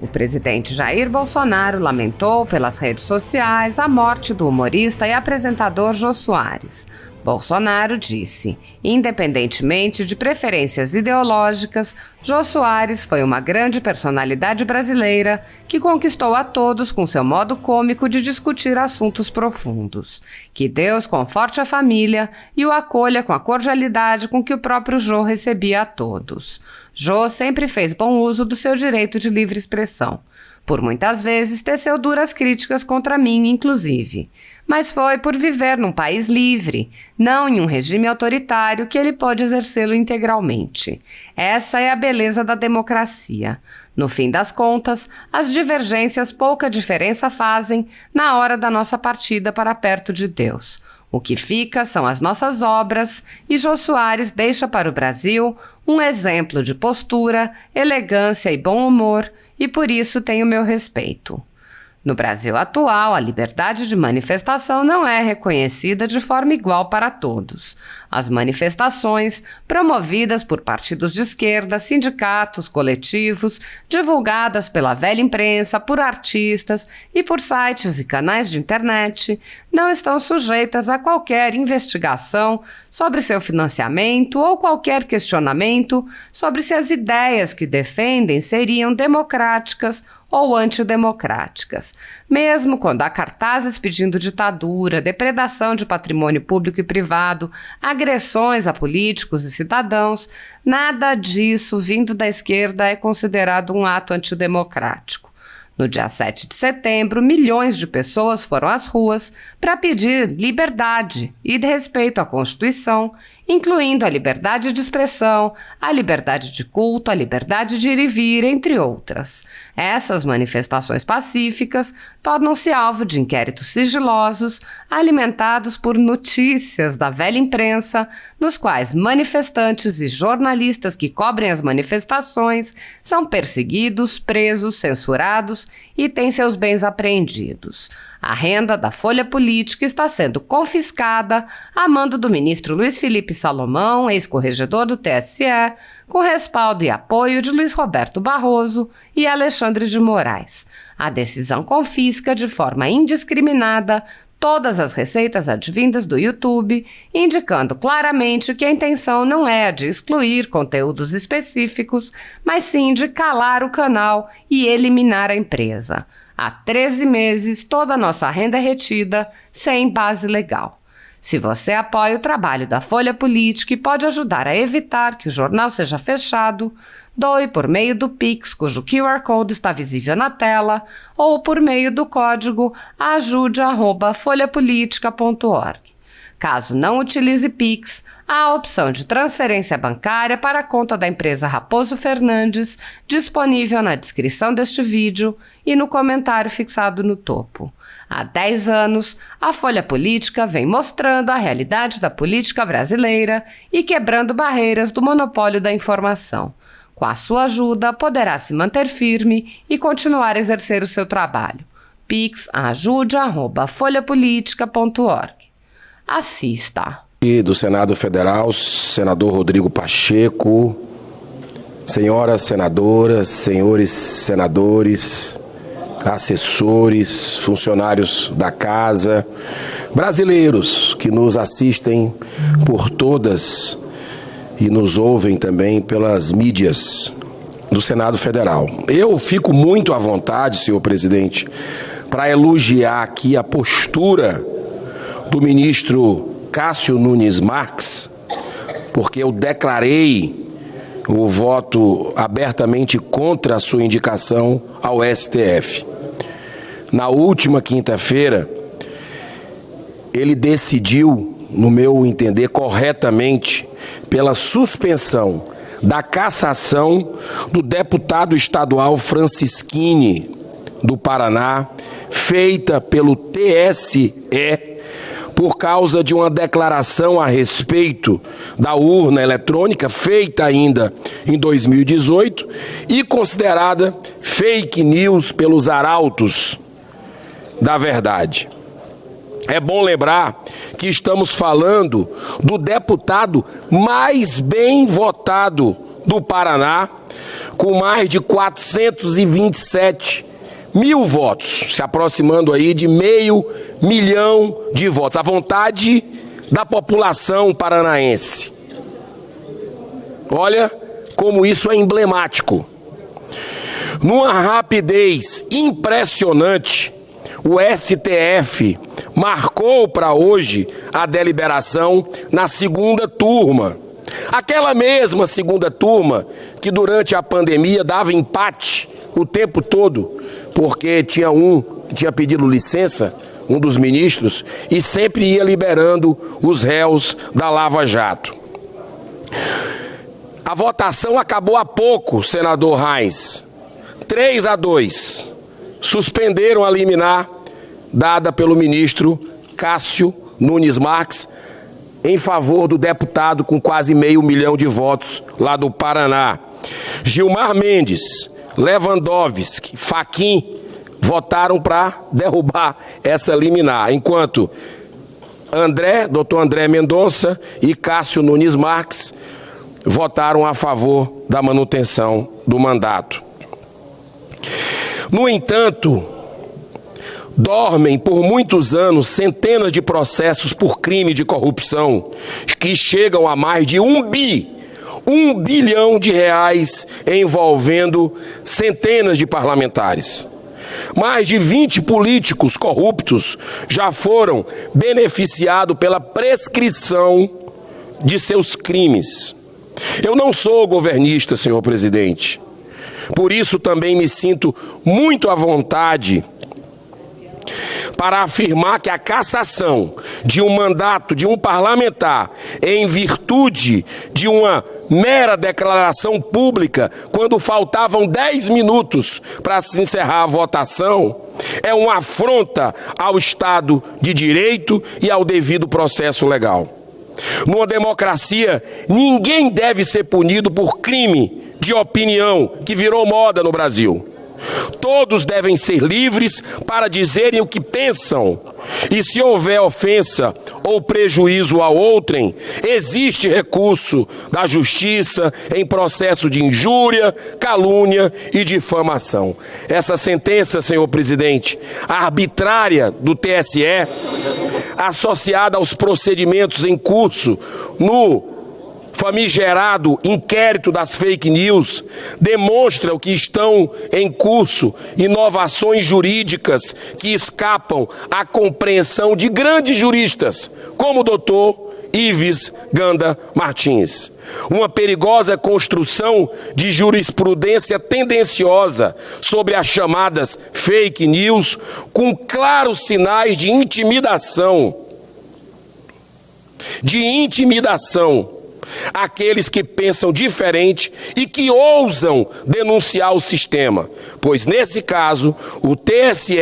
presidente Jair Bolsonaro lamentou pelas redes sociais a morte do humorista e apresentador Jô Soares. Bolsonaro disse: independentemente de preferências ideológicas, Jô Soares foi uma grande personalidade brasileira que conquistou a todos com seu modo cômico de discutir assuntos profundos. Que Deus conforte a família e o acolha com a cordialidade com que o próprio Jô recebia a todos. Jô sempre fez bom uso do seu direito de livre expressão. Por muitas vezes teceu duras críticas contra mim, inclusive. Mas foi por viver num país livre, não em um regime autoritário, que ele pôde exercê-lo integralmente. Essa é a beleza da democracia. No fim das contas, as divergências pouca diferença fazem na hora da nossa partida para perto de Deus. O que fica são as nossas obras, e Jô Soares deixa para o Brasil um exemplo de postura, elegância e bom humor, e por isso tem o meu respeito. No Brasil atual, a liberdade de manifestação não é reconhecida de forma igual para todos. As manifestações, promovidas por partidos de esquerda, sindicatos, coletivos, divulgadas pela velha imprensa, por artistas e por sites e canais de internet, não estão sujeitas a qualquer investigação sobre seu financiamento ou qualquer questionamento sobre se as ideias que defendem seriam democráticas ou antidemocráticas. Mesmo quando há cartazes pedindo ditadura, depredação de patrimônio público e privado, agressões a políticos e cidadãos, nada disso vindo da esquerda é considerado um ato antidemocrático. No dia 7 de setembro, milhões de pessoas foram às ruas para pedir liberdade e respeito à Constituição, incluindo a liberdade de expressão, a liberdade de culto, a liberdade de ir e vir, entre outras. Essas manifestações pacíficas tornam-se alvo de inquéritos sigilosos, alimentados por notícias da velha imprensa, nos quais manifestantes e jornalistas que cobrem as manifestações são perseguidos, presos, censurados e têm seus bens apreendidos. A renda da Folha Política está sendo confiscada a mando do ministro Luiz Felipe Salomão, ex-corregedor do TSE, com respaldo e apoio de Luiz Roberto Barroso e Alexandre de Moraes. A decisão confisca de forma indiscriminada todas as receitas advindas do YouTube, indicando claramente que a intenção não é a de excluir conteúdos específicos, mas sim de calar o canal e eliminar a empresa. Há 13 meses, toda a nossa renda é retida sem base legal. Se você apoia o trabalho da Folha Política e pode ajudar a evitar que o jornal seja fechado, doe por meio do Pix, cujo QR Code está visível na tela, ou por meio do código ajude@folhapolitica.org. Caso não utilize Pix, há a opção de transferência bancária para a conta da empresa Raposo Fernandes, disponível na descrição deste vídeo e no comentário fixado no topo. Há 10 anos, a Folha Política vem mostrando a realidade da política brasileira e quebrando barreiras do monopólio da informação. Com a sua ajuda, poderá se manter firme e continuar a exercer o seu trabalho. Pix ajude@folhapolitica.org. Assista. E do Senado Federal, senador Rodrigo Pacheco, senhoras senadoras, senhores senadores, assessores, funcionários da casa, brasileiros que nos assistem por todas e nos ouvem também pelas mídias do Senado Federal. Eu fico muito à vontade, senhor presidente, para elogiar aqui a postura do ministro Cássio Nunes Marques, porque eu declarei o voto abertamente contra a sua indicação ao STF. Na última quinta-feira, ele decidiu, no meu entender, corretamente, pela suspensão da cassação do deputado estadual Francischini, do Paraná, feita pelo TSE, por causa de uma declaração a respeito da urna eletrônica, feita ainda em 2018, e considerada fake news pelos arautos da verdade. É bom lembrar que estamos falando do deputado mais bem votado do Paraná, com mais de 427 mil votos, se aproximando aí de 500 mil de votos. A vontade da população paranaense. Olha como isso é emblemático. Numa rapidez impressionante, o STF marcou para hoje a deliberação na segunda turma. Aquela mesma segunda turma que durante a pandemia dava empate o tempo todo, porque tinha um que tinha pedido licença, um dos ministros, e sempre ia liberando os réus da Lava Jato. A votação acabou há pouco, senador Reins. 3-2. Suspenderam a liminar dada pelo ministro Cássio Nunes Marques em favor do deputado com quase 500 mil de votos lá do Paraná. Gilmar Mendes, Lewandowski, Fachin votaram para derrubar essa liminar, enquanto doutor André Mendonça e Cássio Nunes Marques votaram a favor da manutenção do mandato. No entanto, dormem por muitos anos centenas de processos por crime de corrupção que chegam a mais de 1 bilhão de reais envolvendo centenas de parlamentares. Mais de 20 políticos corruptos já foram beneficiados pela prescrição de seus crimes. Eu não sou governista, senhor presidente. Por isso também me sinto muito à vontade para afirmar que a cassação de um mandato de um parlamentar em virtude de uma mera declaração pública, quando faltavam 10 minutos para se encerrar a votação, é uma afronta ao Estado de Direito e ao devido processo legal. Numa democracia, ninguém deve ser punido por crime de opinião que virou moda no Brasil. Todos devem ser livres para dizerem o que pensam. E se houver ofensa ou prejuízo a outrem, existe recurso da justiça em processo de injúria, calúnia e difamação. Essa sentença, senhor presidente, arbitrária do TSE, associada aos procedimentos em curso no famigerado inquérito das fake news, demonstra que estão em curso inovações jurídicas que escapam à compreensão de grandes juristas, como o doutor Ives Ganda Martins. Uma perigosa construção de jurisprudência tendenciosa sobre as chamadas fake news, com claros sinais de intimidação aqueles que pensam diferente e que ousam denunciar o sistema, pois nesse caso o TSE,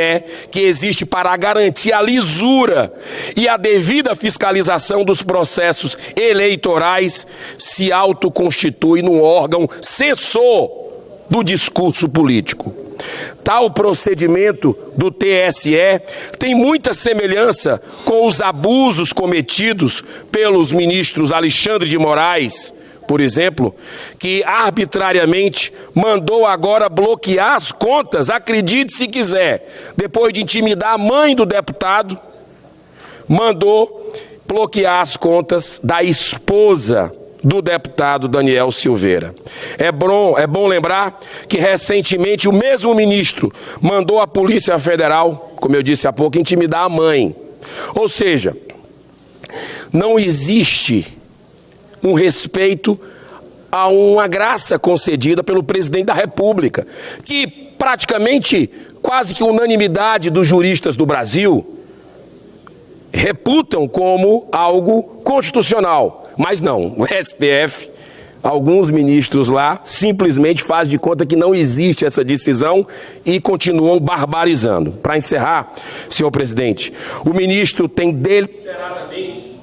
que existe para garantir a lisura e a devida fiscalização dos processos eleitorais, se autoconstitui num órgão censor do discurso político. Tal procedimento do TSE tem muita semelhança com os abusos cometidos pelos ministros Alexandre de Moraes, por exemplo, que arbitrariamente mandou agora bloquear as contas, acredite se quiser, depois de intimidar a mãe do deputado, mandou bloquear as contas da esposa do deputado Daniel Silveira. É bom lembrar que recentemente o mesmo ministro mandou a Polícia Federal, como eu disse há pouco, intimidar a mãe. Ou seja, não existe um respeito a uma graça concedida pelo presidente da República, que praticamente quase que unanimidade dos juristas do Brasil reputam como algo constitucional. Mas não, o STF, alguns ministros lá, simplesmente fazem de conta que não existe essa decisão e continuam barbarizando. Para encerrar, senhor presidente, o ministro tem deliberadamente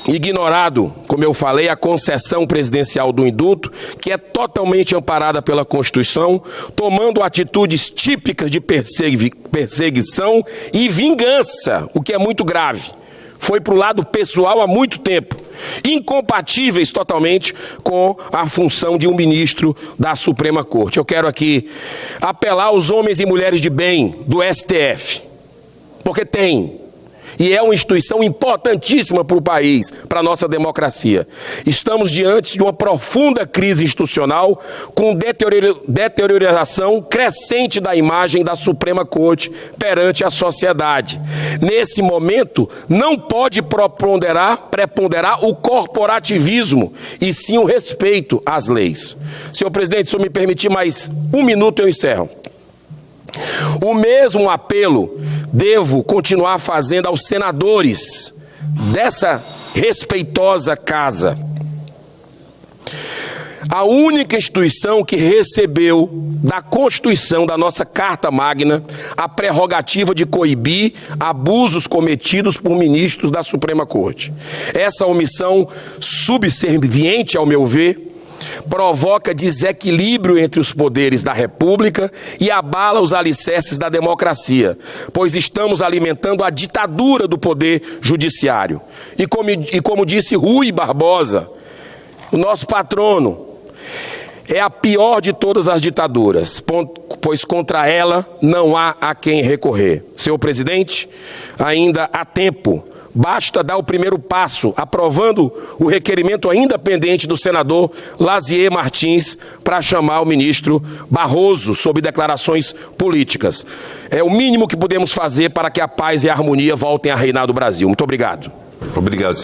ignorado, como eu falei, a concessão presidencial do indulto, que é totalmente amparada pela Constituição, tomando atitudes típicas de perseguição e vingança, o que é muito grave, foi para o lado pessoal há muito tempo, incompatíveis totalmente com a função de um ministro da Suprema Corte. Eu quero aqui apelar aos homens e mulheres de bem do STF, porque tem. E é uma instituição importantíssima para o país, para a nossa democracia. Estamos diante de uma profunda crise institucional, com deterioração crescente da imagem da Suprema Corte perante a sociedade. Nesse momento, não pode preponderar o corporativismo, e sim o respeito às leis. Senhor presidente, se eu me permitir mais um minuto, eu encerro. O mesmo apelo devo continuar fazendo aos senadores dessa respeitosa casa. A única instituição que recebeu da Constituição, da nossa Carta Magna, a prerrogativa de coibir abusos cometidos por ministros da Suprema Corte. Essa omissão subserviente, ao meu ver, provoca desequilíbrio entre os poderes da República e abala os alicerces da democracia, pois estamos alimentando a ditadura do poder judiciário. E como disse Rui Barbosa, o nosso patrono, é a pior de todas as ditaduras, pois contra ela não há a quem recorrer. Senhor presidente, ainda há tempo. Basta dar o primeiro passo, aprovando o requerimento ainda pendente do senador Lazier Martins para chamar o ministro Barroso sob declarações políticas. É o mínimo que podemos fazer para que a paz e a harmonia voltem a reinar no Brasil. Muito obrigado. Obrigado.